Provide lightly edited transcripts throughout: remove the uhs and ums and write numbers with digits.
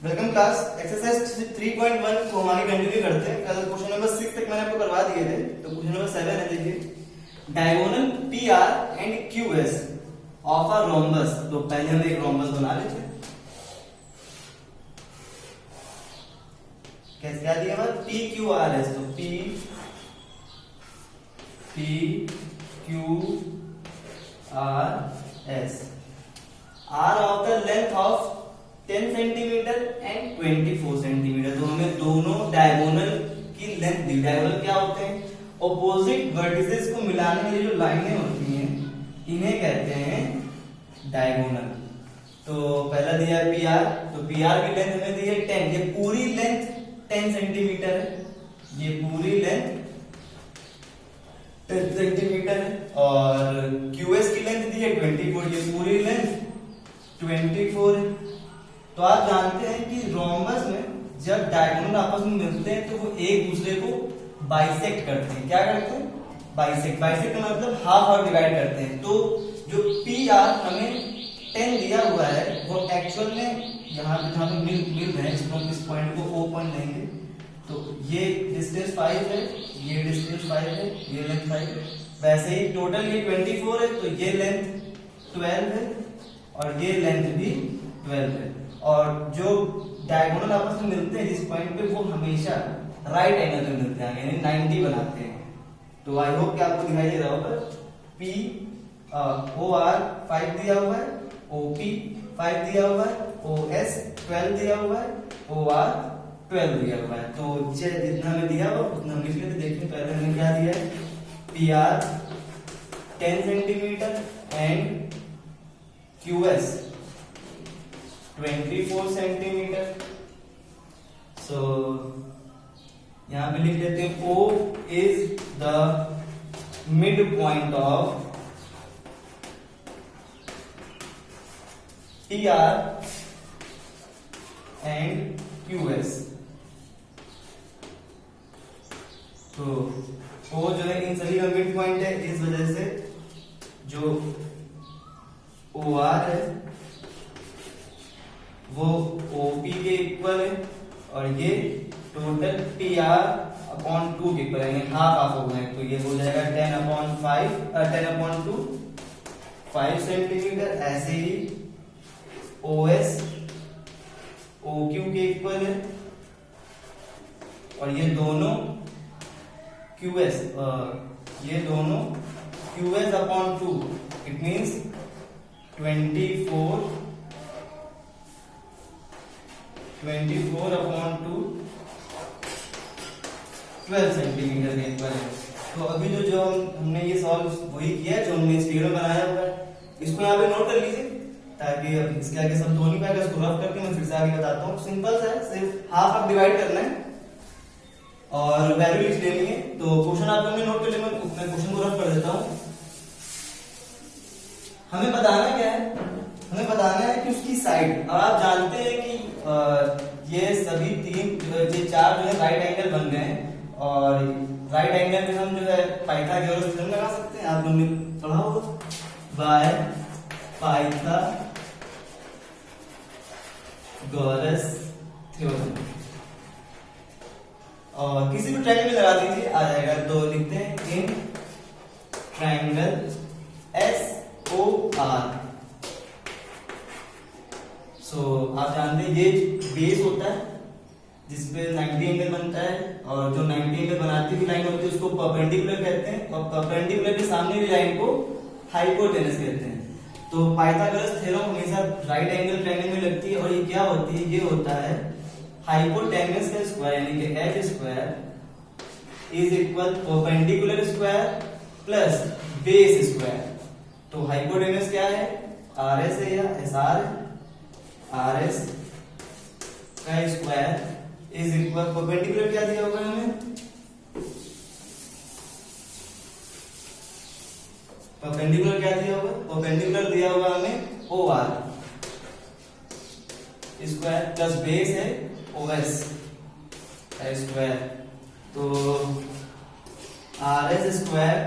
Welcome class. Exercise 3.1 को हमारी continue करते हैं। कल क्वेश्चन नंबर 6 तक मैंने आपको करवा दिए थे, तो क्वेश्चन नंबर 7 है। देखिए, diagonal P R and q S of a rhombus. तो पहले हम एक रोम्बस बना लेते हैं। कैसे क्या दिया हमारा पी क्यू आर एस, तो P Q R S R of the length of 10 centimeter and 24 centimetre. तो हमें दोनों डायगोनल की लेंथ दी। डायगोनल क्या होते हैं? ऑपोजिट वर्टिसेस को मिलाने के लिए जो लाइनें होती हैं, इन्हें कहते हैं डायगोनल। तो पहला दिया है पी आर, तो पी आर की लेंथ हमें दी है 10। ये पूरी लेंथ 10 सेंटीमीटर है, ये पूरी लेंथ 10 सेंटीमीटर है। और क्यूएस की लेंथ दी है 24, ये पूरी लेंथ 24 है। तो आप जानते हैं कि रोम्बस में जब डायगोनल आपस में मिलते हैं तो वो एक दूसरे को बाइसेक्ट करते हैं। क्या करते हैं? बाइसेक्ट। बाइसेक्ट का मतलब हाफ हाफ डिवाइड करते हैं। तो जो पी आर हमें 10 दिया हुआ है, वो एक्चुअल में यहाँ पे मिल रहे हैं, जिसको हम इस पॉइंट को O पॉइंट लेंगे। तो ये डिस्टेंस 5 है, ये डिस्टेंस 5 है, ये लेंथ 5 है। वैसे ही टोटल ये 24 है, तो ये लेंथ 12 है और ये लेंथ भी 12 है। और जो डायगोनल आपस में मिलते हैं जिस पॉइंट पे, वो हमेशा राइट एंगल में मिलते हैं, यानी 90 बनाते हैं। तो आई होप कि आपको दिखाई दे रहा होगा। पी ओ आर 5 दिया हुआ है, ओ पी 5 दिया हुआ है, ओ एस 12 दिया हुआ है, ओ आर 12 दिया हुआ है। तो जितना हमें दिया हुआ उतना हम लिख लेते। देखिए पहले हमने क्या दिया है, p r 10 centimeter and q s 24 centimeter. So यहां पे लिख देते हैं O is the mid point of t r and q s. तो O जो है इन सभी का मिड पॉइंट है, इस वजह से जो ओ आर है वो OP के इक्वल है, और ये टोटल PR/2 के इक्वल है, हाफ हाफ हो गए। तो ये हो जाएगा 10/2 5 सेंटीमीटर। ऐसे ही OS OQ के इक्वल है, और ये दोनों QS QS/2, it means 24/2 12 centimetre के इक्वल है। तो अभी जो हमने ये सॉल्व वही किया है जो हमने इस फिगर में बनाया हुआ है। इसको यहाँ पे नोट कर लीजिए, ताकि अब इसके आगे सब हो नहीं पाएगा। इसको रफ करके मैं फिर से आगे बताता हूँ। सिंपल सा है, सिर्फ हाफ हाफ डिवाइड करना है और वैल्यू लिख लेनी है। तो क्वेश्चन आप लोगों ने नोट कर लिया, मैं क्वेश्चन को रफ कर देता हूँ। हमें बताना क्या है? हमें बताना है कि उसकी साइड। अब आप जानते हैं कि ये सभी ये चार जो है राइट एंगल बन गए हैं, और राइट एंगल में हम जो है पाइथागोरस थ्योरम लगा सकते हैं। आप लोगों ने पढ़ा होगा, बाय पाइथागोरस थ्योरम। और किसी भी ट्रायंगल में लगा दीजिए, आ जाएगा। तो लिखते हैं इन ट्रायंगल SOR। सो आप जानते हैं ये बेस होता है जिसपे 90 एंगल बनता है, और जो 90 एंगल बनाती हुई लाइन होती है उसको परपेंडिकुलर कहते हैं, और परपेंडिकुलर के सामने वाली लाइन को हाइपोटेनस कहते हैं। तो पाइथागोरस थ्योरम हमेशा राइट एंगल ट्रायंगल में लगती है, और ये क्या होती है? ये होता है हाइपोटेनस का स्क्वायर, यानी कि h square is equal perpendicular square plus base square. तो हाइपोटेनस क्या है? RS है या SR है। RS का स्क्वायर इज इक्वल परपेंडिकुलर क्या दिया होगा हमें? परपेंडिकुलर क्या दिया होगा? परपेंडिकुलर दिया होगा हमें OR स्क्वायर प्लस बेस है OS का स्क्वायर। तो RS square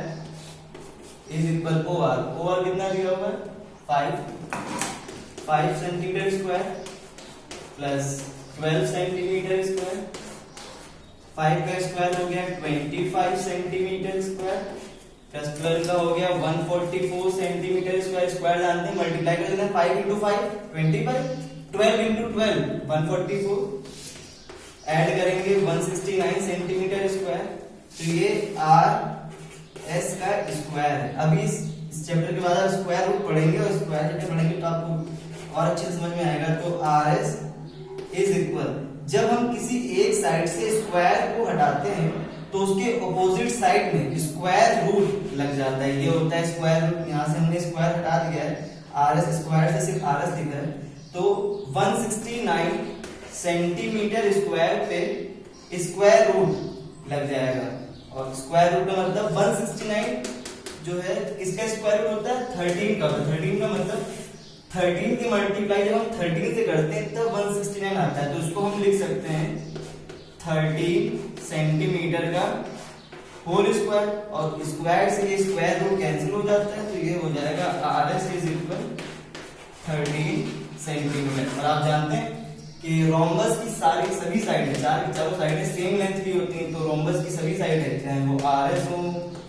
is equal OR कितना दिया होगा? 5 centimetre square plus 12 centimetre square, 5 का स्क्वायर हो गया 25 सेंटीमीटर स्क्वायर, प्लस 12 का हो गया 144 सेंटीमीटर स्क्वायर। स्क्वायर जानते हैं, मल्टीप्लाई कर देते हैं 5 इंटू 5 25, 12 इंटू 12 144, ऐड करेंगे 169 सेंटीमीटर स्क्वायर। तो ये आर एस का स्क्वायर है। अभी इस चैप्टर के बाद आप स्क्वायर रूट पढ़ेंगे और स्क्वायर चैप्टर पढ़ेंगे तो आपको और अच्छे से समझ में आएगा। तो आर एस इज इक्वल, जब हम किसी एक साइड से स्क्वायर को हटाते हैं तो उसके ऑपोजिट साइड में स्क्वायर रूट लग जाता है। ये होता है स्क्वायर रूट। यहाँ से हमने स्क्वायर हटा दिया है, आर एस स्क्वायर से सिर्फ आर एस दिख रहा है। तो 169 सेंटीमीटर स्क्वायर पे स्क्वायर रूट लग जाएगा। और स्क्वायर रूट का मतलब 169 जो है किसका स्क्वायर रूट होता है 13 का। 13 का मतलब 13 की मल्टीप्लाई जब हम 13 से करते हैं तब 169 आता है। तो उसको हम लिख सकते हैं 13 सेंटीमीटर का होल स्क्वायर, और स्क्वायर से ये स्क्वायर रूट कैंसिल हो जाता है। तो ये हो जाएगा R S is equal 13 centimetre. और आप जानते हैं कि रोम्बस की सभी साइडें, चारों साइडें सेम लेंथ की होती हैं। तो रोम्बस की सभी साइडें चाहे वो आर एस हो,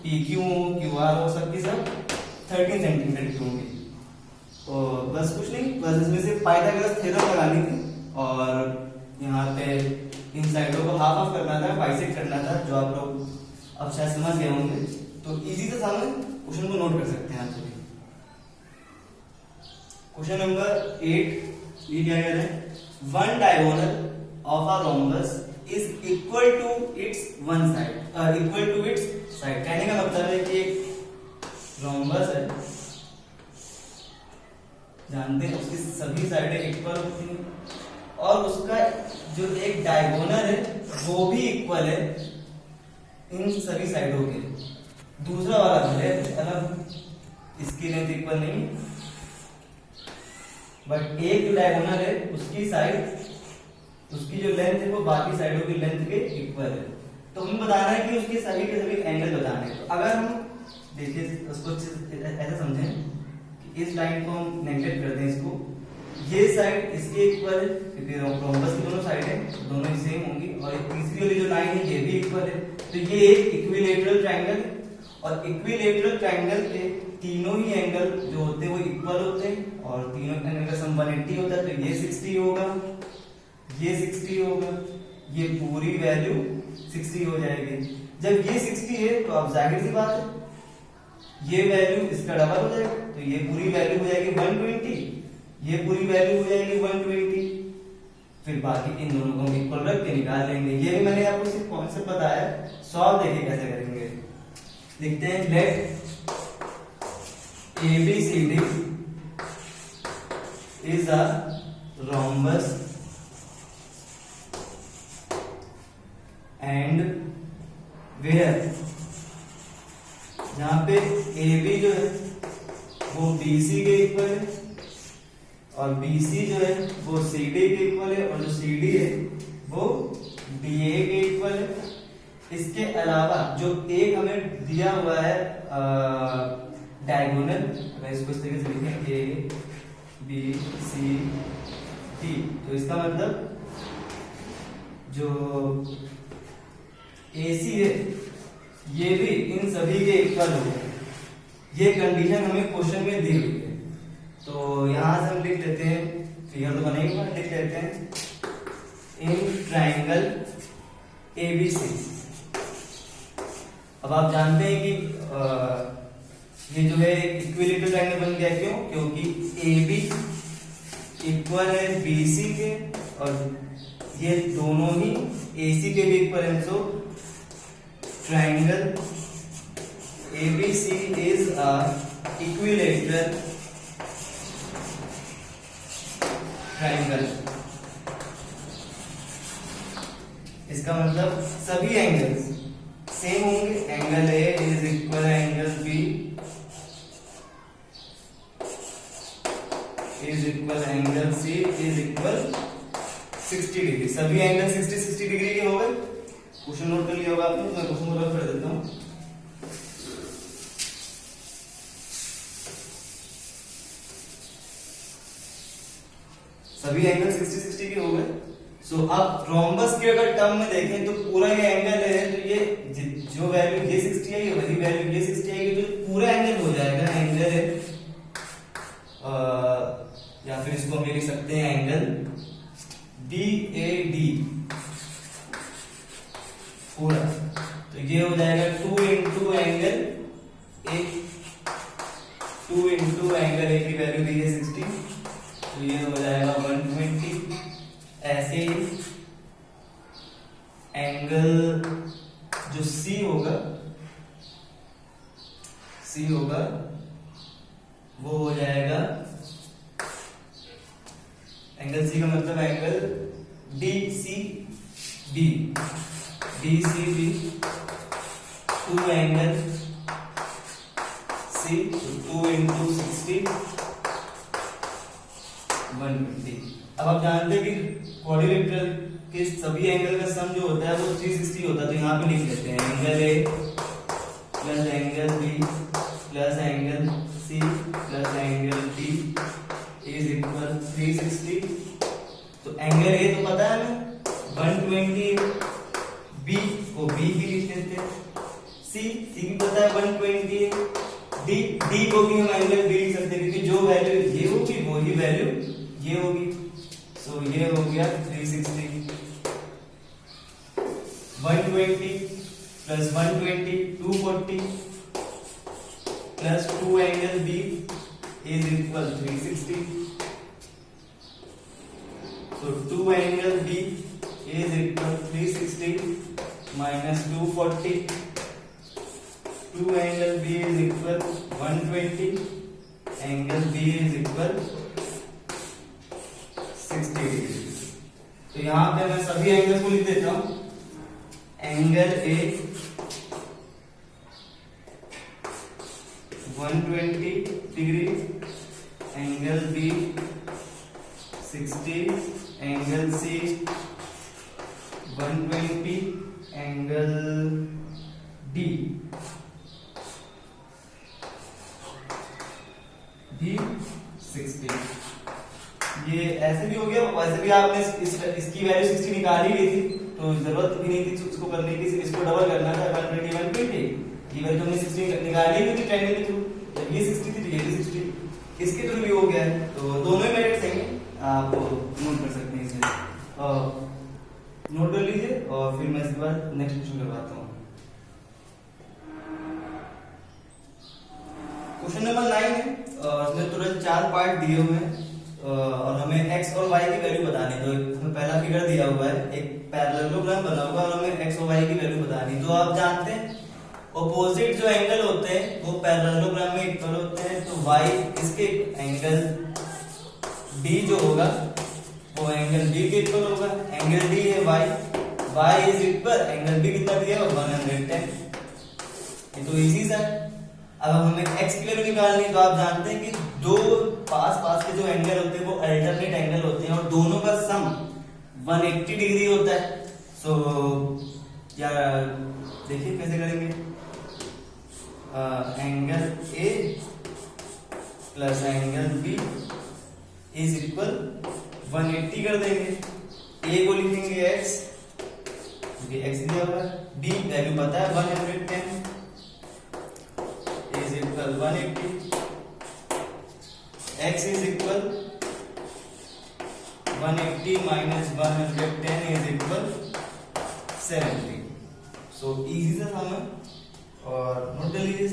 पी क्यू हो, क्यू आर हो, सबकी सब 13 सेंटीमीटर की होंगी। तो बस कुछ नहीं, बस इसमें से पाइथागोरस थ्योरम लगानी थी और यहाँ पे इन साइडों को हाफ ऑफ करना था, बाइसेक्ट करना था, जो आप लोग अब शायद समझ गए होंगे। तो इजी से सामने क्वेश्चन को नोट कर सकते हैं आप सभी। क्वेश्चन नंबर 8 ये क्या कह रहे हैं, one diagonal of a rhombus is equal to its one side, equal to its side. कहने का मतलब है कि एक रोम्बस है, जानते हैं उसकी सभी साइडें इक्वल होती हैं, और उसका जो एक डायगोनल है वो भी इक्वल है इन सभी साइडों के। दूसरा वाला भले अलग, इसकी लेंथ इक्वल नहीं, बट एक जो डायगोनल है उसकी साइड, उसकी जो लेंथ है वो बाकी साइडों की लेंथ के इक्वल है। तो हमें बताना है कि उसके सभी के सभी एंगल बताने हैं। तो अगर हम देखिए उसको ऐसा समझें कि इस लाइन को हम नेगलेक्ट कर दें, इसको ये साइड इसके इक्वल है क्योंकि रोम्बस की दोनों साइडें दोनों ही सेम होंगी, और एक तीसरी वाली जो लाइन है ये भी इक्वल है। तो ये एक इक्विलेटरल ट्रायंगल है, और इक्विलेटरल ट्रायंगल के तीनों ही एंगल जो होते हैं वो इक्वल होते हैं, और तीनों एंगल का सम 180 होता है। तो ये 60 होगा, ये 60 होगा, ये पूरी वैल्यू 60 हो जाएगी। जब ये 60 है तो अब जाहिर सी बात है ये वैल्यू इसका डबल हो जाएगा, तो ये पूरी वैल्यू हो जाएगी 120, ये पूरी वैल्यू हो जाएगी 120। फिर बाकी इन दोनों को इक्वल रख के निकाल लेंगे। ये भी मैंने आपको सिर्फ कॉन्सेप्ट बताया, सॉल्व देखिए कैसे करेंगे। लिखते हैं late ABCD is a rhombus and where, जहां पे AB जो है वो BC के इक्वल है, और BC जो है वो CD के इक्वल है, और जो CD है वो BA के इक्वल है। इसके अलावा जो एक हमें दिया हुआ है डायगोनल, अगर इसको इस तरीके से लिखें ABCD, तो इसका मतलब जो AC है ये भी इन सभी के इक्वल होगा। ये कंडीशन हमें क्वेश्चन में दी हुई है। तो यहां से हम लिख लेते हैं, फिगर तो बनेगा, लिख लेते हैं इन ट्रायंगल ABC। अब आप जानते हैं कि ये जो है इक्विलेटरल ट्रायंगल बन गया। क्यों? क्योंकि AB इक्वल है BC के, और ये दोनों ही AC के भी इक्वल है। So triangle ABC is a equilateral triangle। इसका मतलब सभी एंगल्स सेम होंगे। Angle A is equal angle B is equal angle C is equal 60 degree. सभी एंगल 60 डिग्री के हो गए। क्वेश्चन नोट कर लिया होगा आपने, मैं क्वेश्चन को रख कर देता हूं। सभी एंगल 60 के हो गए। सो अब रोम्बस के अगर टर्म में देखें तो पूरा ये एंगल है, तो ये जो वैल्यू ये 60 आएगी वही वैल्यू ये 60 आएगी, तो पूरा एंगल हो जाएगा एंगल है, या फिर इसको हम ये लिख सकते हैं एंगल DAD पूरा। तो ये हो जाएगा 2 into angle A, 2 into angle A की वैल्यू दी है 60, तो ये हो जाएगा 120। ऐसे ही एंगल जो C होगा वो हो जाएगा, एंगल C का मतलब angle DCB, 2 angle C, 2 into 60 120। अब आप जानते हैं कि क्वाड्रिलेटरल के सभी एंगल का सम जो होता है वो 360 होता है, तो यहाँ पे लिख लेते हैं angle A plus angle B plus angle C plus angle D is equal 360। तो एंगल A तो पता है हमें 120, B को B भी लिख लेते हैं, C भी पता है 120, D को भी हम एंगल B लिख सकते हैं, क्योंकि जो वैल्यू ये होगी वही वैल्यू ये होगी। सो ये हो गया 360, 120 plus 120 240 plus 2 angle B is equal 360। तो 2 angle B is equal 360 minus 240, 2 angle B is equal 120, angle B is equal 60 degree. तो यहां पे मैं सभी एंगल्स को लिख देता हूं, angle A 120 degree, angle B 60, angle C 120, angle D भी 60। ये ऐसे भी हो गया, वैसे भी आपने इसकी वैल्यू 60 निकाल ही ली थी, तो जरूरत भी नहीं थी उसको करने की, इसको डबल करना था 120 120। ये वैल्यू हमने 60 निकाली हुई थी ट्रायंगल के थ्रू, जब ये 60 थी तो ये भी 60 इसके थ्रू भी हो गया है। तो दोनों ही मेथड सही है, आप नोट कर सकते हैं इसे, नोट कर लीजिए और फिर मैं इसके बाद नेक्स्ट क्वेश्चन करवाता हूँ। क्वेश्चन नंबर 9 है, इसमें तुरंत 4 पार्ट दिए हुए हैं और हमें x और y की वैल्यू बतानी है। तो हमें पहला फिगर दिया हुआ है, एक पैरेललोग्राम बना हुआ है और हमें x और y की वैल्यू बतानी। तो आप जानते हैं ऑपोजिट जो एंगल होते हैं वो पैरेललोग्राम में इक्वल होते हैं, तो y इसके एंगल d जो होगा वो एंगल b के इक्वल होगा, एंगल d है y is equal angle b कितना दिया है 110। ये तो इजी सा है। अब हमें x की वैल्यू निकालनी है, तो आप जानते हैं कि दो पास के जो एंगल होते हैं वो अल्टरनेट एंगल होते हैं और दोनों का सम 180 डिग्री होता है। सो क्या देखिए कैसे करेंगे, angle A plus angle B is equal 180 कर देंगे। A को लिखेंगे x, क्योंकि x दिया हुआ है, B वैल्यू पता है 110 is equal 180, x is equal 180 minus 110 is equal 70। So easy सा फॉर्म है और नोट कर लीजिए।